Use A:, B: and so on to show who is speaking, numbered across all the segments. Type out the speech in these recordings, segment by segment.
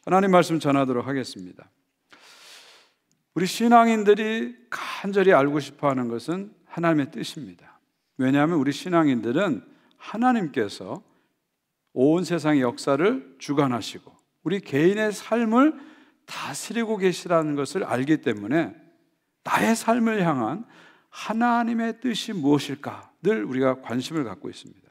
A: 하나님 말씀 전하도록 하겠습니다. 우리 신앙인들이 간절히 알고 싶어하는 것은 하나님의 뜻입니다. 왜냐하면 우리 신앙인들은 하나님께서 온 세상의 역사를 주관하시고 우리 개인의 삶을 다스리고 계시다는 것을 알기 때문에 나의 삶을 향한 하나님의 뜻이 무엇일까 늘 우리가 관심을 갖고 있습니다.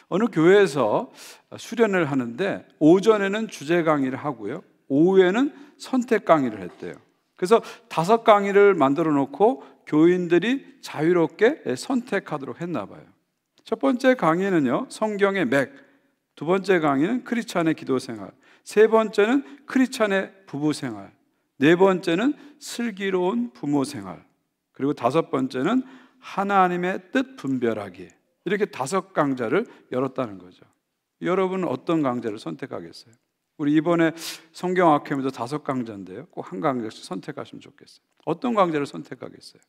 A: 어느 교회에서 수련을 하는데 오전에는 주제 강의를 하고요, 오후에는 선택 강의를 했대요. 그래서 5강의를 만들어 놓고 교인들이 자유롭게 선택하도록 했나 봐요. 첫 번째 강의는요, 성경의 맥. 두 번째 강의는 크리스찬의 기도 생활. 세 번째는 크리스찬의 부부 생활. 네 번째는 슬기로운 부모 생활. 그리고 5번째는 하나님의 뜻 분별하기. 이렇게 5강좌를 열었다는 거죠. 여러분은 어떤 강좌를 선택하겠어요? 우리 이번에 성경학회에도 5강좌인데요, 꼭 한 강좌씩 선택하시면 좋겠어요. 어떤 강좌를 선택하겠어요?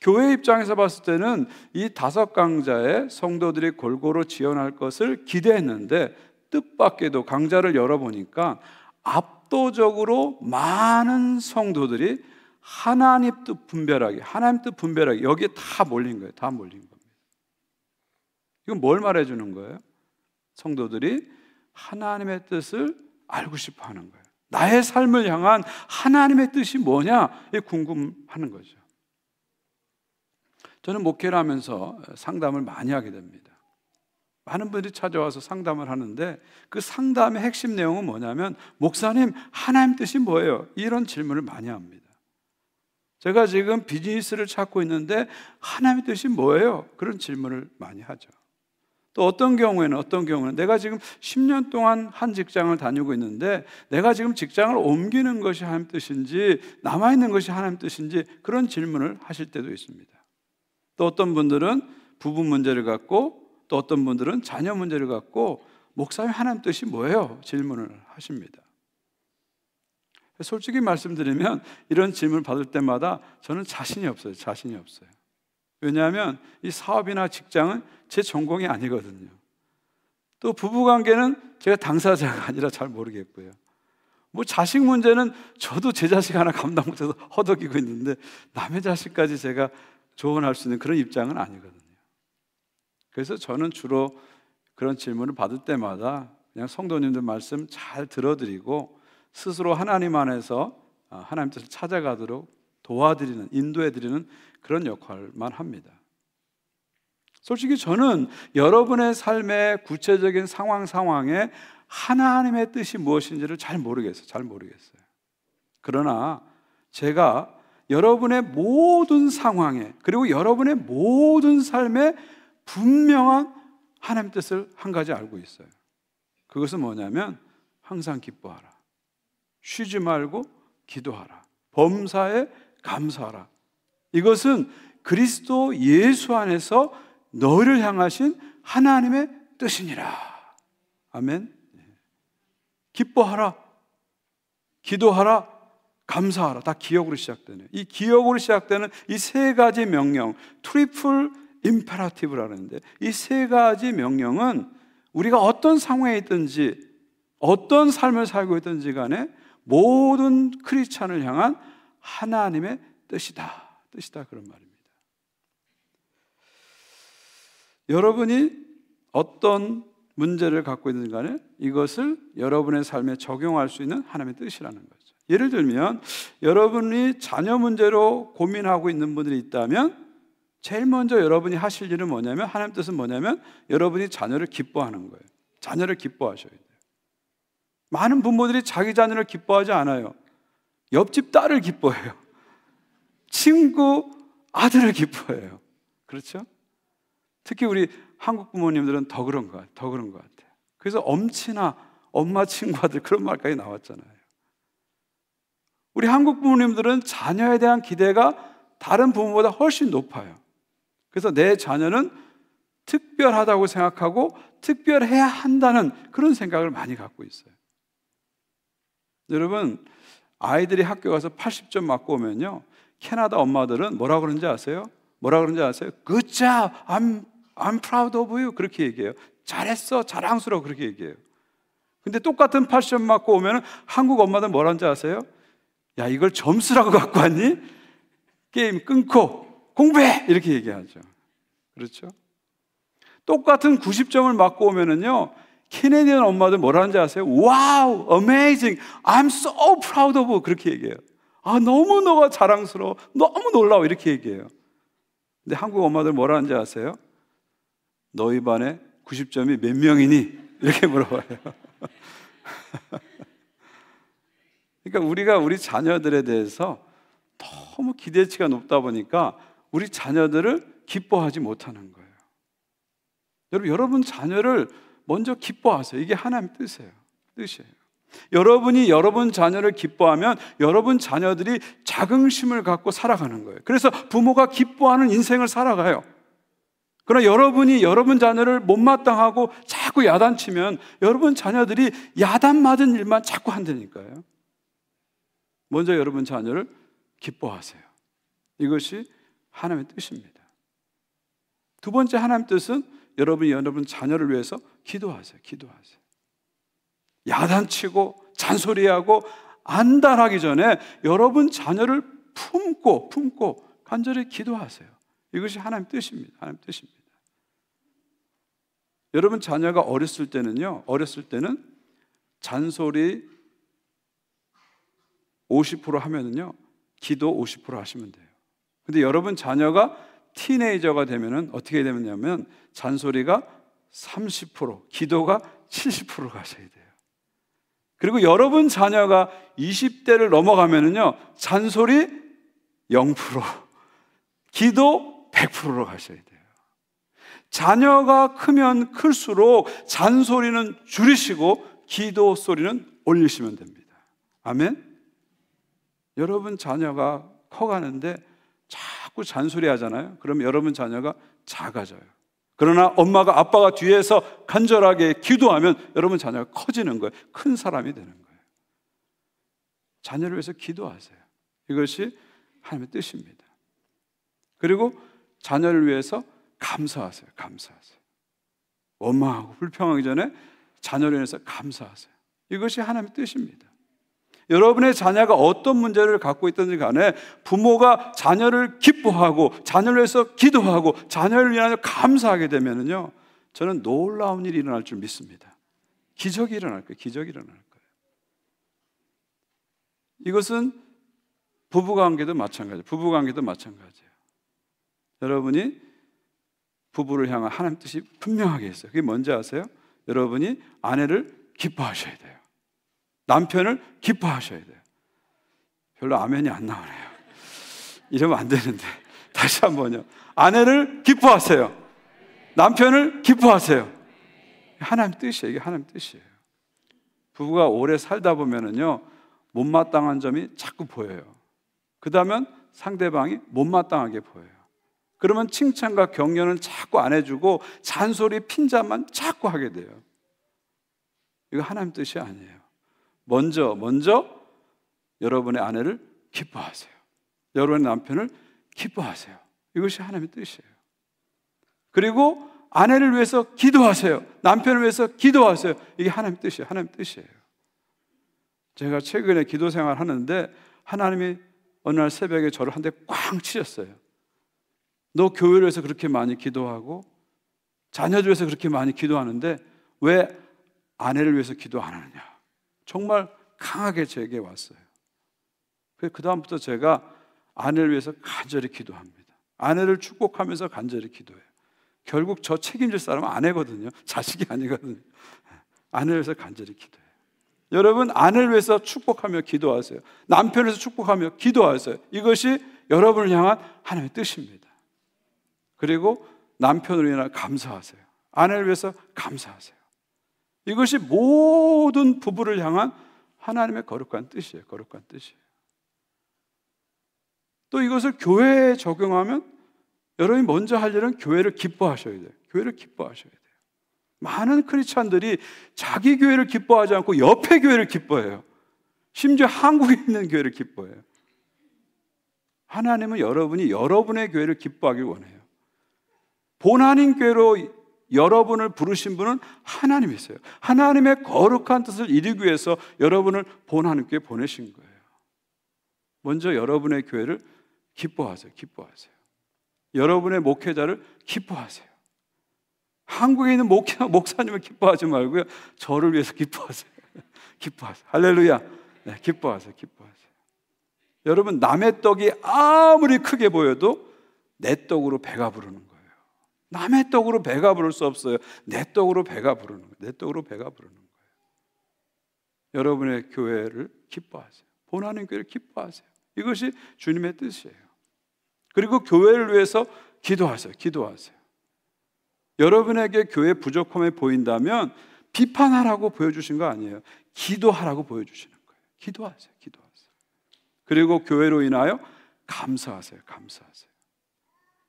A: 교회 입장에서 봤을 때는 이 5강좌에 성도들이 골고루 지원할 것을 기대했는데 뜻밖에도 강좌를 열어보니까 압도적으로 많은 성도들이 하나님 뜻 분별하기, 하나님 뜻 분별하기, 여기에 다 몰린 거예요. 다 몰린 겁니다. 이건 뭘 말해주는 거예요? 성도들이 하나님의 뜻을 알고 싶어 하는 거예요. 나의 삶을 향한 하나님의 뜻이 뭐냐? 이게 궁금하는 거죠. 저는 목회를 하면서 상담을 많이 하게 됩니다. 많은 분들이 찾아와서 상담을 하는데 그 상담의 핵심 내용은 뭐냐면, 목사님, 하나님 뜻이 뭐예요? 이런 질문을 많이 합니다. 제가 지금 비즈니스를 찾고 있는데 하나님의 뜻이 뭐예요? 그런 질문을 많이 하죠. 또 어떤 경우에는 내가 지금 10년 동안 한 직장을 다니고 있는데 내가 지금 직장을 옮기는 것이 하나님 뜻인지 남아있는 것이 하나님 뜻인지 그런 질문을 하실 때도 있습니다. 또 어떤 분들은 부부 문제를 갖고, 또 어떤 분들은 자녀 문제를 갖고 목사님 하나님 뜻이 뭐예요? 질문을 하십니다. 솔직히 말씀드리면 이런 질문을 받을 때마다 저는 자신이 없어요. 왜냐하면 이 사업이나 직장은 제 전공이 아니거든요. 또 부부관계는 제가 당사자가 아니라 잘 모르겠고요. 뭐 자식 문제는 저도 제 자식 하나 감당 못해서 허덕이고 있는데 남의 자식까지 제가 조언할 수 있는 그런 입장은 아니거든요. 그래서 저는 주로 그런 질문을 받을 때마다 그냥 성도님들 말씀 잘 들어드리고 스스로 하나님 안에서 하나님 뜻을 찾아가도록 도와드리는, 인도해드리는 그런 역할만 합니다. 솔직히 저는 여러분의 삶의 구체적인 상황에 하나님의 뜻이 무엇인지를 잘 모르겠어요. 그러나 제가 여러분의 모든 상황에, 그리고 여러분의 모든 삶에 분명한 하나님의 뜻을 한 가지 알고 있어요. 그것은 뭐냐면 항상 기뻐하라, 쉬지 말고 기도하라, 범사에 감사하라. 이것은 그리스도 예수 안에서 너희를 향하신 하나님의 뜻이니라. 아멘. 기뻐하라, 기도하라, 감사하라. 다 기억으로 시작되네요. 이 기억으로 시작되는 이 3가지 명령, 트리플 임페라티브라는데, 이 3가지 명령은 우리가 어떤 상황에 있든지 어떤 삶을 살고 있든지 간에 모든 크리스찬을 향한 하나님의 뜻이다 그런 말입니다. 여러분이 어떤 문제를 갖고 있는 간에 이것을 여러분의 삶에 적용할 수 있는 하나님의 뜻이라는 거죠. 예를 들면 여러분이 자녀 문제로 고민하고 있는 분들이 있다면 제일 먼저 여러분이 하실 일은 뭐냐면, 하나님 뜻은 뭐냐면 여러분이 자녀를 기뻐하는 거예요. 자녀를 기뻐하셔야 돼요. 많은 부모들이 자기 자녀를 기뻐하지 않아요. 옆집 딸을 기뻐해요. 친구 아들을 기뻐해요. 그렇죠? 특히 우리 한국 부모님들은 더 그런 것 같아요. 그래서 엄친아, 엄마 친구 아들 그런 말까지 나왔잖아요. 우리 한국 부모님들은 자녀에 대한 기대가 다른 부모보다 훨씬 높아요. 그래서 내 자녀는 특별하다고 생각하고 특별해야 한다는 그런 생각을 많이 갖고 있어요. 여러분, 아이들이 학교 가서 80점 맞고 오면요, 캐나다 엄마들은 뭐라 그러는지 아세요? Good job, I'm proud of you. 그렇게 얘기해요. 잘했어, 자랑스러워. 그렇게 얘기해요. 근데 똑같은 패션 맞고 오면 한국 엄마들 뭐라는지 아세요? 야, 이걸 점수라고 갖고 왔니? 게임 끊고 공부해! 이렇게 얘기하죠. 그렇죠? 똑같은 90점을 맞고 오면은요, 캐네디언 엄마들 뭐라는지 아세요? 와우, amazing, I'm so proud of, 그렇게 얘기해요. 아, 너무 너가 자랑스러워, 너무 놀라워, 이렇게 얘기해요. 근데 한국 엄마들 뭐라는지 아세요? 너희 반에 90점이 몇 명이니? 이렇게 물어봐요. 그러니까 우리가 우리 자녀들에 대해서 너무 기대치가 높다 보니까 우리 자녀들을 기뻐하지 못하는 거예요. 여러분 자녀를 먼저 기뻐하세요. 이게 하나님의 뜻이에요. 여러분이 여러분 자녀를 기뻐하면 여러분 자녀들이 자긍심을 갖고 살아가는 거예요. 그래서 부모가 기뻐하는 인생을 살아가요. 그러나 여러분이 여러분 자녀를 못마땅하고 자꾸 야단치면 여러분 자녀들이 야단맞은 일만 자꾸 한다니까요. 먼저 여러분 자녀를 기뻐하세요. 이것이 하나님의 뜻입니다. 두 번째 하나님의 뜻은 여러분이 여러분 자녀를 위해서 기도하세요. 야단치고 잔소리하고 안달하기 전에 여러분 자녀를 품고 간절히 기도하세요. 이것이 하나님의 뜻입니다. 하나님의 뜻입니다. 여러분 자녀가 어렸을 때는 잔소리 50% 하면은요, 기도 50% 하시면 돼요. 근데 여러분 자녀가 티네이저가 되면은 어떻게 되냐면 잔소리가 30%, 기도가 70% 가셔야 돼요. 그리고 여러분 자녀가 20대를 넘어가면은요, 잔소리 0%, 기도 100%로 가셔야 돼요. 자녀가 크면 클수록 잔소리는 줄이시고 기도 소리는 올리시면 됩니다. 아멘? 여러분 자녀가 커가는데 자꾸 잔소리 하잖아요. 그럼 여러분 자녀가 작아져요. 그러나 엄마가 아빠가 뒤에서 간절하게 기도하면 여러분 자녀가 커지는 거예요. 큰 사람이 되는 거예요. 자녀를 위해서 기도하세요. 이것이 하나님의 뜻입니다. 그리고 자녀를 위해서 감사하세요. 원망하고 불평하기 전에 자녀를 위해서 감사하세요. 이것이 하나님의 뜻입니다. 여러분의 자녀가 어떤 문제를 갖고 있든지 간에 부모가 자녀를 기뻐하고 자녀를 위해서 기도하고 자녀를 위하여 감사하게 되면요, 저는 놀라운 일이 일어날 줄 믿습니다. 기적이 일어날 거예요. 이것은 부부관계도 마찬가지예요. 여러분이 부부를 향한 하나님 뜻이 분명하게 있어요. 그게 뭔지 아세요? 여러분이 아내를 기뻐하셔야 돼요. 남편을 기뻐하셔야 돼요. 별로 아멘이 안 나오네요. 이러면 안 되는데 다시 한번요. 아내를 기뻐하세요. 남편을 기뻐하세요. 하나님 뜻이에요. 이게 하나님 뜻이에요. 부부가 오래 살다 보면은요, 못마땅한 점이 자꾸 보여요. 그 다음엔 상대방이 못마땅하게 보여요. 그러면 칭찬과 격려는 자꾸 안 해주고 잔소리 핀잔만 자꾸 하게 돼요. 이거 하나님 뜻이 아니에요. 먼저 여러분의 아내를 기뻐하세요. 여러분의 남편을 기뻐하세요. 이것이 하나님의 뜻이에요. 그리고 아내를 위해서 기도하세요. 남편을 위해서 기도하세요. 이게 하나님의 뜻이에요. 하나님의 뜻이에요. 제가 최근에 기도 생활 하는데 하나님이 어느 날 새벽에 저를 한 대 꽝 치셨어요. 너 교회를 위해서 그렇게 많이 기도하고 자녀들 위해서 그렇게 많이 기도하는데 왜 아내를 위해서 기도 안 하느냐. 정말 강하게 제게 왔어요. 그 다음부터 제가 아내를 위해서 간절히 기도합니다. 아내를 축복하면서 간절히 기도해요. 결국 저 책임질 사람은 아내거든요. 자식이 아니거든요. 아내를 위해서 간절히 기도해요. 여러분, 아내를 위해서 축복하며 기도하세요. 남편을 위해서 축복하며 기도하세요. 이것이 여러분을 향한 하나님의 뜻입니다. 그리고 남편으로 인하여 감사하세요. 아내를 위해서 감사하세요. 이것이 모든 부부를 향한 하나님의 거룩한 뜻이에요. 또 이것을 교회에 적용하면 여러분이 먼저 할 일은 교회를 기뻐하셔야 돼요. 많은 크리스찬들이 자기 교회를 기뻐하지 않고 옆에 교회를 기뻐해요. 심지어 한국에 있는 교회를 기뻐해요. 하나님은 여러분이 여러분의 교회를 기뻐하길 원해요. 본한인 교회로 여러분을 부르신 분은 하나님이세요. 하나님의 거룩한 뜻을 이루기 위해서 여러분을 본 하나님께 보내신 거예요. 먼저 여러분의 교회를 기뻐하세요. 기뻐하세요. 여러분의 목회자를 기뻐하세요. 한국에 있는 목사님을 기뻐하지 말고요, 저를 위해서 기뻐하세요. 기뻐하세요. 할렐루야. 네, 기뻐하세요. 기뻐하세요. 여러분, 남의 떡이 아무리 크게 보여도 내 떡으로 배가 부르는 거예요. 남의 떡으로 배가 부를 수 없어요. 내 떡으로 배가 부르는 거예요. 내 떡으로 배가 부르는 거예요. 여러분의 교회를 기뻐하세요. 본하는 교회를 기뻐하세요. 이것이 주님의 뜻이에요. 그리고 교회를 위해서 기도하세요. 기도하세요. 여러분에게 교회 부족함이 보인다면 비판하라고 보여주신 거 아니에요. 기도하라고 보여주시는 거예요. 기도하세요. 기도하세요. 그리고 교회로 인하여 감사하세요. 감사하세요.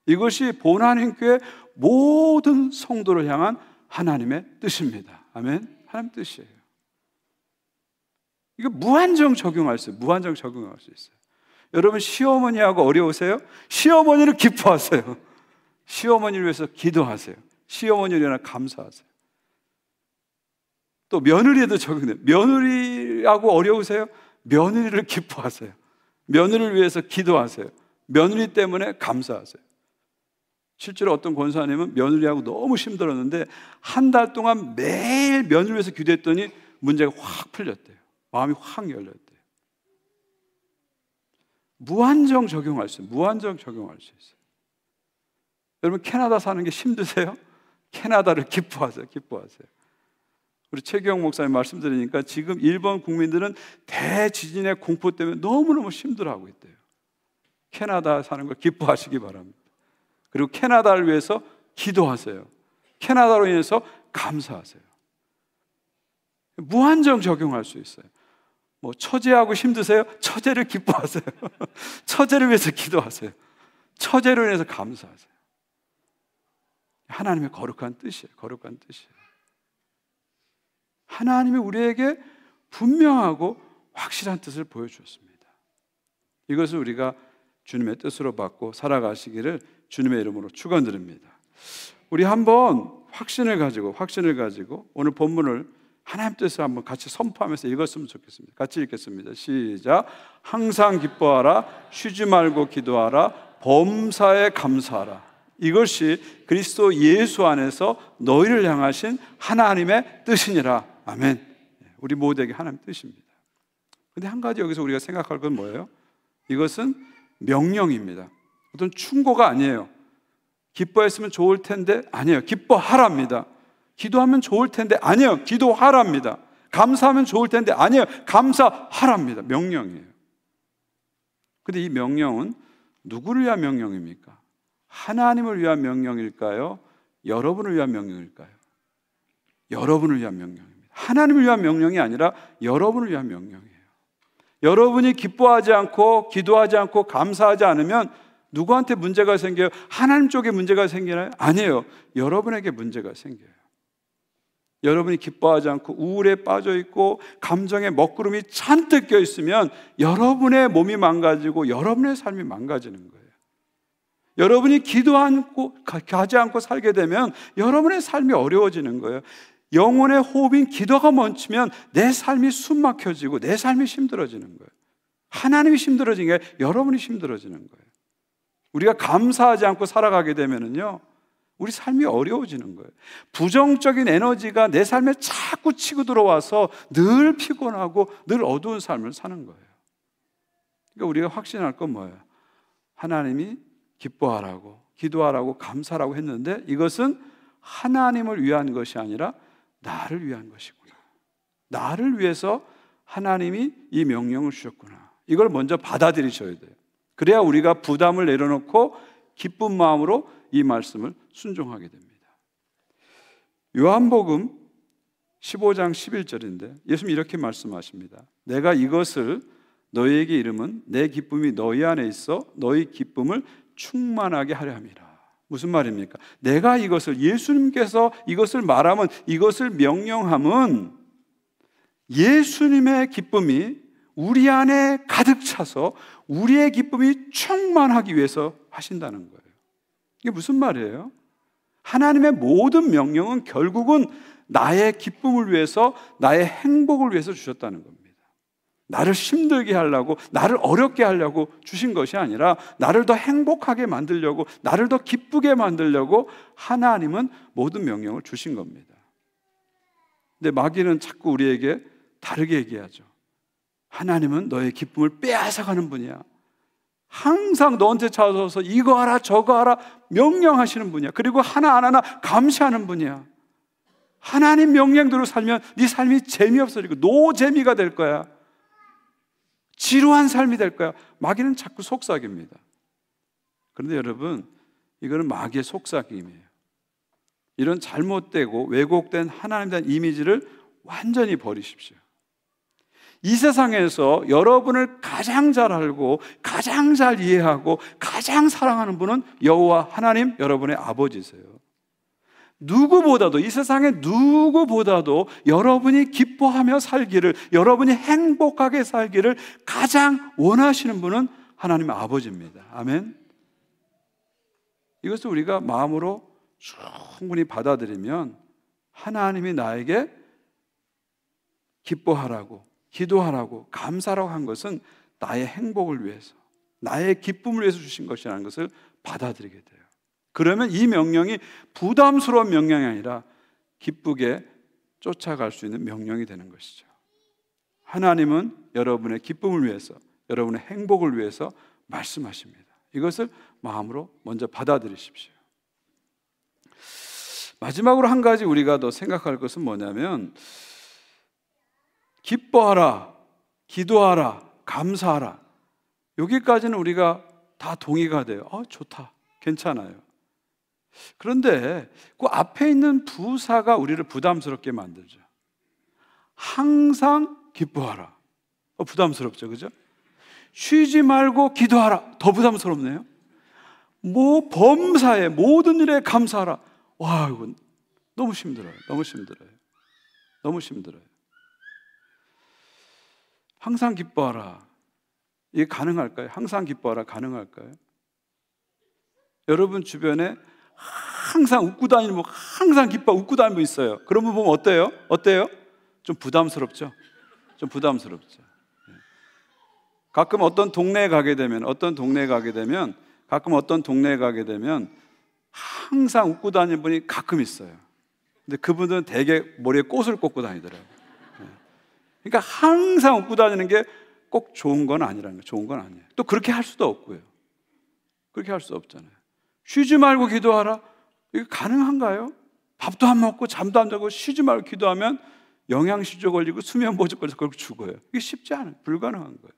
A: 이것이 본하나님 교회 모든 성도를 향한 하나님의 뜻입니다. 아멘. 하나님 뜻이에요. 이거 무한정 적용할 수 있어요. 무한정 적용할 수 있어요. 여러분, 시어머니하고 어려우세요? 시어머니를 기뻐하세요. 시어머니를 위해서 기도하세요. 시어머니를 위해 감사하세요. 또 며느리에도 적용돼요. 며느리하고 어려우세요? 며느리를 기뻐하세요. 며느리를 위해서 기도하세요. 며느리 때문에 감사하세요. 실제로 어떤 권사님은 며느리하고 너무 힘들었는데 한 달 동안 매일 며느리를 위해서 기도했더니 문제가 확 풀렸대요. 마음이 확 열렸대요. 무한정 적용할 수 있어요. 무한정 적용할 수 있어요. 여러분, 캐나다 사는 게 힘드세요? 캐나다를 기뻐하세요. 기뻐하세요. 우리 최경 목사님 말씀드리니까 지금 일본 국민들은 대지진의 공포 때문에 너무너무 힘들어하고 있대요. 캐나다 사는 걸 기뻐하시기 바랍니다. 그리고 캐나다를 위해서 기도하세요. 캐나다로 인해서 감사하세요. 무한정 적용할 수 있어요. 뭐 처제하고 힘드세요? 처제를 기뻐하세요. 처제를 위해서 기도하세요. 처제로 인해서 감사하세요. 하나님의 거룩한 뜻이에요. 거룩한 뜻이에요. 하나님이 우리에게 분명하고 확실한 뜻을 보여주었습니다. 이것을 우리가 주님의 뜻으로 받고 살아가시기를 주님의 이름으로 축원드립니다. 우리 한번 확신을 가지고 오늘 본문을 하나님 뜻을 한번 같이 선포하면서 읽었으면 좋겠습니다. 같이 읽겠습니다. 시작. 항상 기뻐하라, 쉬지 말고 기도하라, 범사에 감사하라. 이것이 그리스도 예수 안에서 너희를 향하신 하나님의 뜻이니라. 아멘. 우리 모두에게 하나님 뜻입니다. 그런데 한 가지 여기서 우리가 생각할 건 뭐예요? 이것은 명령입니다. 어떤 충고가 아니에요. 기뻐했으면 좋을 텐데 아니에요. 기뻐하랍니다. 기도하면 좋을 텐데 아니에요. 기도하랍니다. 감사하면 좋을 텐데 아니에요. 감사하랍니다. 명령이에요. 그런데 이 명령은 누구를 위한 명령입니까? 하나님을 위한 명령일까요? 여러분을 위한 명령일까요? 여러분을 위한 명령입니다. 하나님을 위한 명령이 아니라 여러분을 위한 명령이에요. 여러분이 기뻐하지 않고 기도하지 않고 감사하지 않으면 누구한테 문제가 생겨요? 하나님 쪽에 문제가 생기나요? 아니에요. 여러분에게 문제가 생겨요. 여러분이 기뻐하지 않고 우울에 빠져 있고 감정에 먹구름이 잔뜩 껴 있으면 여러분의 몸이 망가지고 여러분의 삶이 망가지는 거예요. 여러분이 기도하지 않고 살게 되면 여러분의 삶이 어려워지는 거예요. 영혼의 호흡인 기도가 멈추면 내 삶이 숨막혀지고 내 삶이 힘들어지는 거예요. 하나님이 힘들어지는 게 여러분이 힘들어지는 거예요. 우리가 감사하지 않고 살아가게 되면은요, 우리 삶이 어려워지는 거예요. 부정적인 에너지가 내 삶에 자꾸 치고 들어와서 늘 피곤하고 늘 어두운 삶을 사는 거예요. 그러니까 우리가 확신할 건 뭐예요? 하나님이 기뻐하라고, 기도하라고, 감사하라고 했는데 이것은 하나님을 위한 것이 아니라 나를 위한 것이구나. 나를 위해서 하나님이 이 명령을 주셨구나. 이걸 먼저 받아들이셔야 돼요. 그래야 우리가 부담을 내려놓고 기쁜 마음으로 이 말씀을 순종하게 됩니다. 요한복음 15장 11절인데 예수님이 이렇게 말씀하십니다. 내가 이것을 너희에게 이름은 내 기쁨이 너희 안에 있어 너희 기쁨을 충만하게 하려 함이라. 무슨 말입니까? 내가 이것을, 예수님께서 이것을 말하면, 이것을 명령함은 예수님의 기쁨이 우리 안에 가득 차서 우리의 기쁨이 충만하기 위해서 하신다는 거예요. 이게 무슨 말이에요? 하나님의 모든 명령은 결국은 나의 기쁨을 위해서, 나의 행복을 위해서 주셨다는 겁니다. 나를 힘들게 하려고, 나를 어렵게 하려고 주신 것이 아니라 나를 더 행복하게 만들려고, 나를 더 기쁘게 만들려고 하나님은 모든 명령을 주신 겁니다. 근데 마귀는 자꾸 우리에게 다르게 얘기하죠. 하나님은 너의 기쁨을 빼앗아가는 분이야. 항상 너한테 찾아와서 이거 하라 저거 하라 명령하시는 분이야. 그리고 하나하나 감시하는 분이야. 하나님 명령대로 살면 네 삶이 재미없어지고 노재미가 될 거야. 지루한 삶이 될 거야. 마귀는 자꾸 속삭입니다. 그런데 여러분, 이거는 마귀의 속삭임이에요. 이런 잘못되고 왜곡된 하나님에 대한 이미지를 완전히 버리십시오. 이 세상에서 여러분을 가장 잘 알고 가장 잘 이해하고 가장 사랑하는 분은 여호와 하나님, 여러분의 아버지세요. 누구보다도, 이 세상에 누구보다도 여러분이 기뻐하며 살기를, 여러분이 행복하게 살기를 가장 원하시는 분은 하나님 아버지입니다. 아멘. 이것을 우리가 마음으로 충분히 받아들이면 하나님이 나에게 기뻐하라고, 기도하라고, 감사라고 한 것은 나의 행복을 위해서, 나의 기쁨을 위해서 주신 것이라는 것을 받아들이게 돼요. 그러면 이 명령이 부담스러운 명령이 아니라 기쁘게 쫓아갈 수 있는 명령이 되는 것이죠. 하나님은 여러분의 기쁨을 위해서, 여러분의 행복을 위해서 말씀하십니다. 이것을 마음으로 먼저 받아들이십시오. 마지막으로 한 가지 우리가 더 생각할 것은 뭐냐면, 기뻐하라, 기도하라, 감사하라, 여기까지는 우리가 다 동의가 돼요. 좋다, 괜찮아요. 그런데 그 앞에 있는 부사가 우리를 부담스럽게 만들죠. 항상 기뻐하라. 부담스럽죠, 그죠? 쉬지 말고 기도하라. 더 부담스럽네요. 범사에 모든 일에 감사하라. 와, 이건 너무 힘들어요. 너무 힘들어요. 너무 힘들어요. 항상 기뻐하라. 이게 가능할까요? 항상 기뻐하라 가능할까요? 여러분 주변에 항상 웃고 다니는 분, 항상 기뻐 웃고 다니는 분 있어요. 그런 분 보면 어때요? 어때요? 좀 부담스럽죠? 좀 부담스럽죠. 가끔 어떤 동네에 가게 되면 항상 웃고 다니는 분이 가끔 있어요. 근데 그분들은 대개 머리에 꽃을 꽂고 다니더라고요. 그러니까 항상 웃고 다니는 게 꼭 좋은 건 아니라는 거예요. 좋은 건 아니에요. 또 그렇게 할 수도 없고요. 그렇게 할 수 없잖아요. 쉬지 말고 기도하라. 이게 가능한가요? 밥도 안 먹고 잠도 안 자고 쉬지 말고 기도하면 영양실조 걸리고 수면보조 걸려서 그렇게 죽어요. 이게 쉽지 않아요. 불가능한 거예요.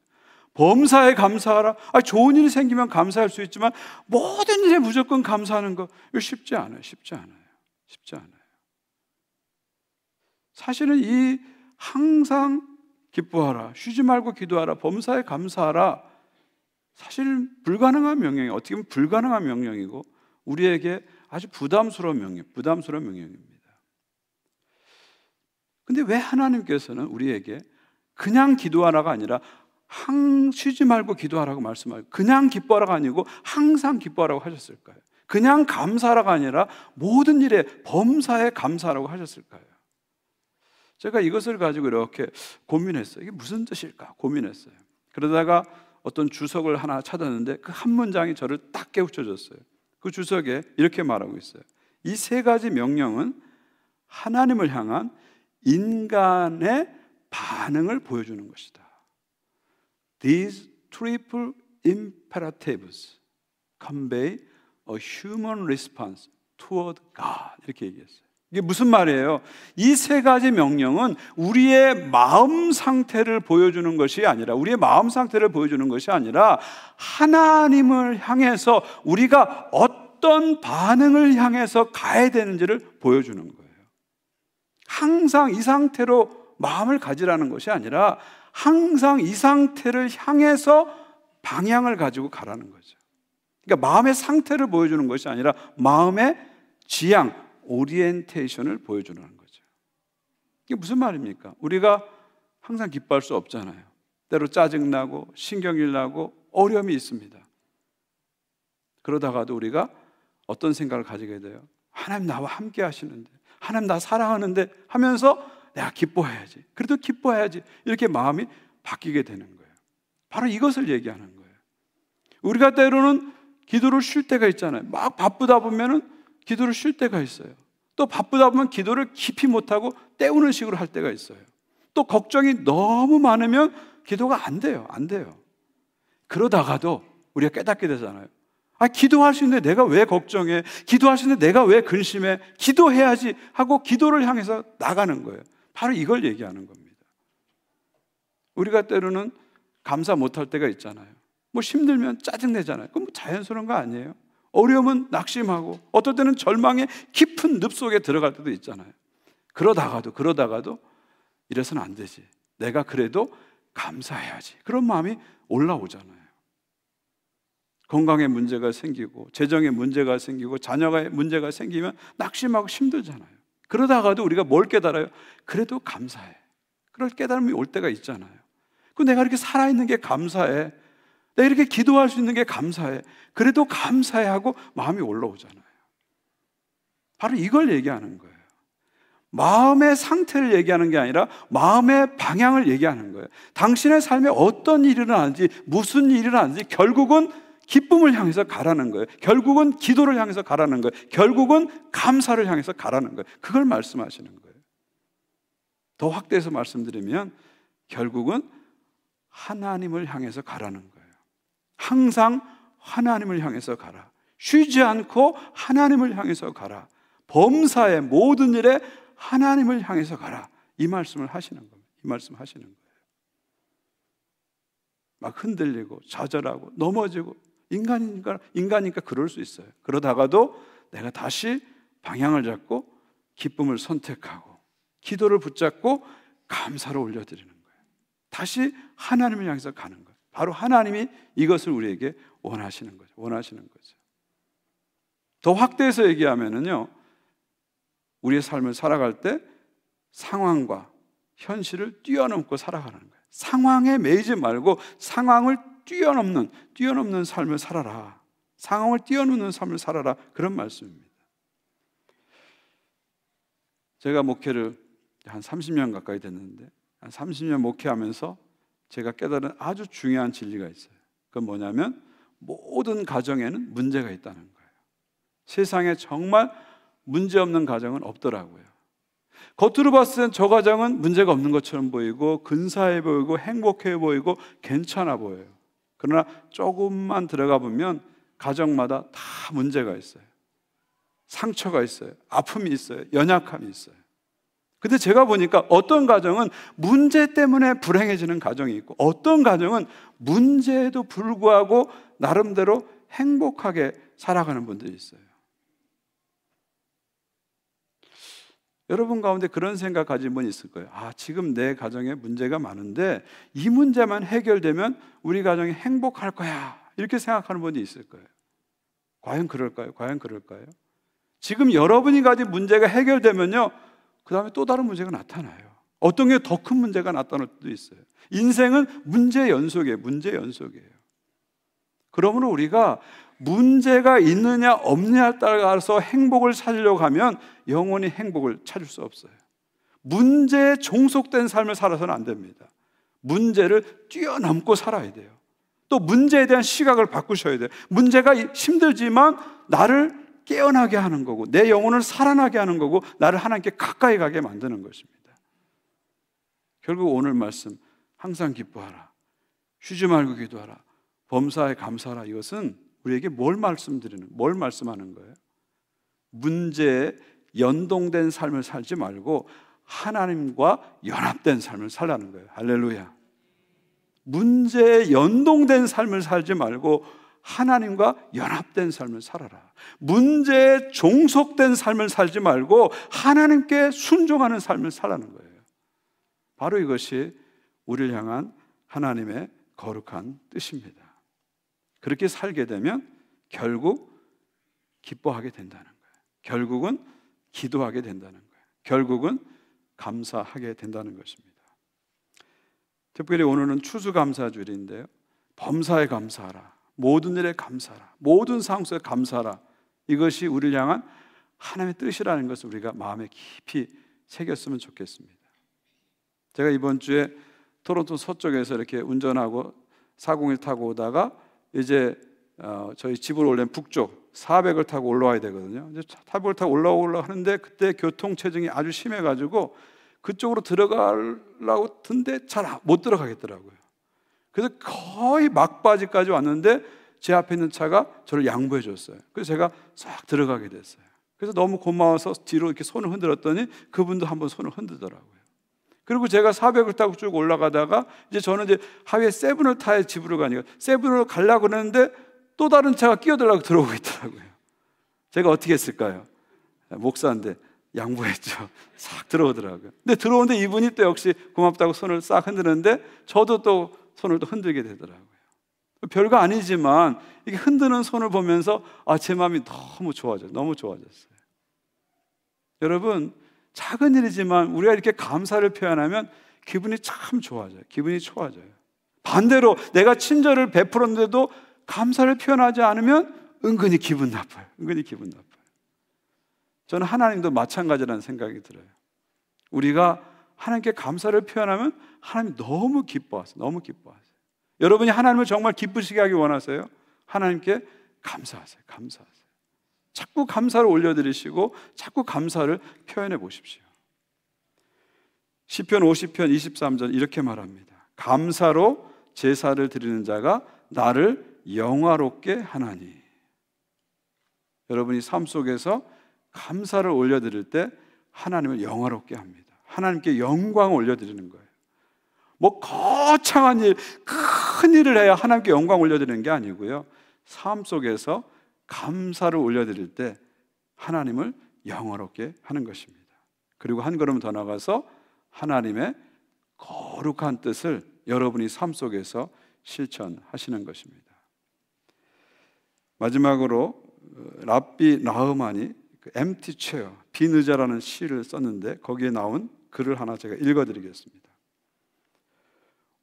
A: 범사에 감사하라. 좋은 일이 생기면 감사할 수 있지만 모든 일에 무조건 감사하는 거, 이거 쉽지 않아요. 쉽지 않아요. 쉽지 않아요. 사실은 이 항상 기뻐하라, 쉬지 말고 기도하라, 범사에 감사하라, 사실 불가능한 명령이에요. 어떻게 보면 불가능한 명령이고 우리에게 아주 부담스러운 명령입니다. 근데 왜 하나님께서는 우리에게 그냥 기도하라가 아니라 쉬지 말고 기도하라고 말씀하고, 그냥 기뻐하라가 아니고 항상 기뻐하라고 하셨을까요? 그냥 감사하라가 아니라 모든 일에 범사에 감사하라고 하셨을까요? 제가 이것을 가지고 이렇게 고민했어요. 이게 무슨 뜻일까 고민했어요. 그러다가 어떤 주석을 하나 찾았는데 그 한 문장이 저를 딱 깨우쳐줬어요. 그 주석에 이렇게 말하고 있어요. 이 세 가지 명령은 하나님을 향한 인간의 반응을 보여주는 것이다. These triple imperatives convey a human response toward God. 이렇게 얘기했어요. 이게 무슨 말이에요? 이 세 가지 명령은 우리의 마음 상태를 보여주는 것이 아니라, 하나님을 향해서 우리가 어떤 반응을 향해서 가야 되는지를 보여주는 거예요. 항상 이 상태로 마음을 가지라는 것이 아니라 항상 이 상태를 향해서 방향을 가지고 가라는 거죠. 그러니까 마음의 상태를 보여주는 것이 아니라 마음의 지향, 오리엔테이션을 보여주는 거죠. 이게 무슨 말입니까? 우리가 항상 기뻐할 수 없잖아요. 때로 짜증나고 신경이 나고 어려움이 있습니다. 그러다가도 우리가 어떤 생각을 가지게 돼요? 하나님 나와 함께 하시는데, 하나님 나 사랑하는데 하면서 내가 기뻐해야지, 그래도 기뻐해야지, 이렇게 마음이 바뀌게 되는 거예요. 바로 이것을 얘기하는 거예요. 우리가 때로는 기도를 쉴 때가 있잖아요. 막 바쁘다 보면은 기도를 쉴 때가 있어요. 또 바쁘다 보면 기도를 깊이 못하고 때우는 식으로 할 때가 있어요. 또 걱정이 너무 많으면 기도가 안 돼요. 그러다가도 우리가 깨닫게 되잖아요. 기도할 수 있는데 내가 왜 걱정해? 기도할 수 있는데 내가 왜 근심해? 기도해야지 하고 기도를 향해서 나가는 거예요. 바로 이걸 얘기하는 겁니다. 우리가 때로는 감사 못할 때가 있잖아요. 힘들면 짜증내잖아요. 그건 자연스러운 거 아니에요? 어려우면 낙심하고, 어떨 때는 절망의 깊은 늪 속에 들어갈 때도 있잖아요. 그러다가도 이래서는 안 되지, 내가 그래도 감사해야지, 그런 마음이 올라오잖아요. 건강에 문제가 생기고, 재정에 문제가 생기고, 자녀가 문제가 생기면 낙심하고 힘들잖아요. 그러다가도 우리가 뭘 깨달아요? 그래도 감사해. 그럴 깨달음이 올 때가 있잖아요. 내가 이렇게 살아있는 게 감사해, 내가 이렇게 기도할 수 있는 게 감사해, 그래도 감사해 하고 마음이 올라오잖아요. 바로 이걸 얘기하는 거예요. 마음의 상태를 얘기하는 게 아니라 마음의 방향을 얘기하는 거예요. 당신의 삶에 어떤 일이 일어나는지, 무슨 일이 일어나는지 결국은 기쁨을 향해서 가라는 거예요. 결국은 기도를 향해서 가라는 거예요. 결국은 감사를 향해서 가라는 거예요. 그걸 말씀하시는 거예요. 더 확대해서 말씀드리면 결국은 하나님을 향해서 가라는 거예요. 항상 하나님을 향해서 가라. 쉬지 않고 하나님을 향해서 가라. 범사의 모든 일에 하나님을 향해서 가라. 이 말씀을 하시는 겁니다. 이 말씀 하시는 거예요. 막 흔들리고 좌절하고 넘어지고, 인간이니까 그럴 수 있어요. 그러다가도 내가 다시 방향을 잡고 기쁨을 선택하고 기도를 붙잡고 감사를 올려드리는 거예요. 다시 하나님을 향해서 가는 거예요. 바로 하나님이 이것을 우리에게 원하시는 거죠. 더 확대해서 얘기하면은요, 우리의 삶을 살아갈 때 상황과 현실을 뛰어넘고 살아가는 거예요. 상황에 매이지 말고 상황을 뛰어넘는 삶을 살아라. 상황을 뛰어넘는 삶을 살아라. 그런 말씀입니다. 제가 목회를 한 30년 가까이 됐는데, 한 30년 목회하면서 제가 깨달은 아주 중요한 진리가 있어요. 그건 뭐냐면 모든 가정에는 문제가 있다는 거예요. 세상에 정말 문제없는 가정은 없더라고요. 겉으로 봤을 땐 저 가정은 문제가 없는 것처럼 보이고 근사해 보이고 행복해 보이고 괜찮아 보여요. 그러나 조금만 들어가 보면 가정마다 다 문제가 있어요. 상처가 있어요. 아픔이 있어요. 연약함이 있어요. 근데 제가 보니까 어떤 가정은 문제 때문에 불행해지는 가정이 있고, 어떤 가정은 문제에도 불구하고 나름대로 행복하게 살아가는 분들이 있어요. 여러분 가운데 그런 생각 가진 분 있을 거예요. 지금 내 가정에 문제가 많은데 이 문제만 해결되면 우리 가정이 행복할 거야, 이렇게 생각하는 분이 있을 거예요. 과연 그럴까요? 지금 여러분이 가진 문제가 해결되면요, 그 다음에 또 다른 문제가 나타나요. 어떤 게 더 큰 문제가 나타날 수도 있어요. 인생은 문제 연속이에요. 그러므로 우리가 문제가 있느냐 없느냐에 따라서 행복을 찾으려고 하면 영원히 행복을 찾을 수 없어요. 문제에 종속된 삶을 살아서는 안 됩니다. 문제를 뛰어넘고 살아야 돼요. 또 문제에 대한 시각을 바꾸셔야 돼요. 문제가 힘들지만 나를 깨어나게 하는 거고, 내 영혼을 살아나게 하는 거고, 나를 하나님께 가까이 가게 만드는 것입니다. 결국 오늘 말씀, 항상 기뻐하라, 쉬지 말고 기도하라, 범사에 감사하라, 이것은 우리에게 뭘 말씀하는 거예요? 문제에 연동된 삶을 살지 말고 하나님과 연합된 삶을 살라는 거예요. 할렐루야. 문제에 연동된 삶을 살지 말고 하나님과 연합된 삶을 살아라. 문제에 종속된 삶을 살지 말고 하나님께 순종하는 삶을 살라는 거예요. 바로 이것이 우리를 향한 하나님의 거룩한 뜻입니다. 그렇게 살게 되면 결국 기뻐하게 된다는 거예요. 결국은 기도하게 된다는 거예요. 결국은 감사하게 된다는 것입니다. 특별히 오늘은 추수감사주일인데요, 범사에 감사하라, 모든 일에 감사하라, 모든 상황에 감사하라, 이것이 우리를 향한 하나님의 뜻이라는 것을 우리가 마음에 깊이 새겼으면 좋겠습니다. 제가 이번 주에 토론토 서쪽에서 이렇게 운전하고 401 타고 오다가 이제 저희 집으로 올라온 북쪽 400을 타고 올라와야 되거든요. 이제 400을 타고 올라오려고 하는데 그때 교통체증이 아주 심해가지고 그쪽으로 들어가려고 든데 잘 못 들어가겠더라고요. 그래서 거의 막바지까지 왔는데 제 앞에 있는 차가 저를 양보해 줬어요. 그래서 제가 싹 들어가게 됐어요. 그래서 너무 고마워서 뒤로 이렇게 손을 흔들었더니 그분도 한번 손을 흔들더라고요. 그리고 제가 400을 타고 쭉 올라가다가 이제 저는 이제 하위에 세븐을 타야 집으로 가니까 세븐으로 가려고 그러는데 또 다른 차가 끼어들라고 들어오고 있더라고요. 제가 어떻게 했을까요? 목사인데 양보했죠. 싹 들어오더라고요. 근데 들어오는데 이분이 또 역시 고맙다고 손을 싹 흔드는데 저도 또 손을 또 흔들게 되더라고요. 별거 아니지만 이게 흔드는 손을 보면서 제 마음이 너무 좋아져요. 너무 좋아졌어요. 여러분, 작은 일이지만 우리가 이렇게 감사를 표현하면 기분이 참 좋아져요. 기분이 좋아져요. 반대로 내가 친절을 베풀었는데도 감사를 표현하지 않으면 은근히 기분 나빠요. 은근히 기분 나빠요. 저는 하나님도 마찬가지라는 생각이 들어요. 우리가 하나님께 감사를 표현하면 하나님 너무 기뻐하세요. 너무 기뻐하세요. 여러분이 하나님을 정말 기쁘시게 하기 원하세요? 하나님께 감사하세요. 감사하세요. 자꾸 감사를 올려드리시고 자꾸 감사를 표현해 보십시오. 시편 50편 23절 이렇게 말합니다. 감사로 제사를 드리는 자가 나를 영화롭게 하나니. 여러분이 삶 속에서 감사를 올려드릴 때 하나님을 영화롭게 합니다. 하나님께 영광을 올려드리는 거예요. 뭐 거창한 일, 큰 일을 해야 하나님께 영광 올려드리는 게 아니고요, 삶 속에서 감사를 올려드릴 때 하나님을 영화롭게 하는 것입니다. 그리고 한 걸음 더 나가서 하나님의 거룩한 뜻을 여러분이 삶 속에서 실천하시는 것입니다. 마지막으로 랍비 나흐만이 empty chair, 빈 의자라는 시를 썼는데 거기에 나온 글을 하나 제가 읽어드리겠습니다.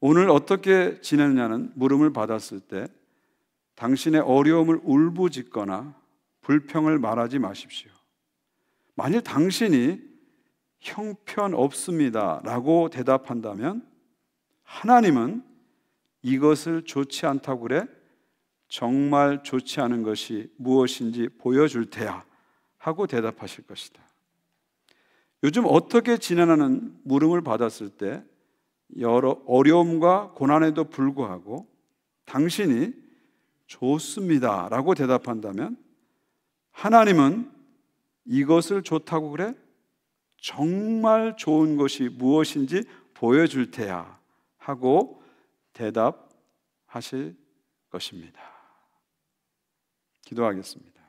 A: 오늘 어떻게 지내느냐는 물음을 받았을 때 당신의 어려움을 울부짖거나 불평을 말하지 마십시오. 만일 당신이 형편없습니다 라고 대답한다면 하나님은 이것을 좋지 않다고 그래? 정말 좋지 않은 것이 무엇인지 보여줄 테야 하고 대답하실 것이다. 요즘 어떻게 지내나는 물음을 받았을 때 여러 어려움과 고난에도 불구하고 당신이 좋습니다 라고 대답한다면 하나님은 이것을 좋다고 그래? 정말 좋은 것이 무엇인지 보여줄 테야 하고 대답하실 것입니다. 기도하겠습니다.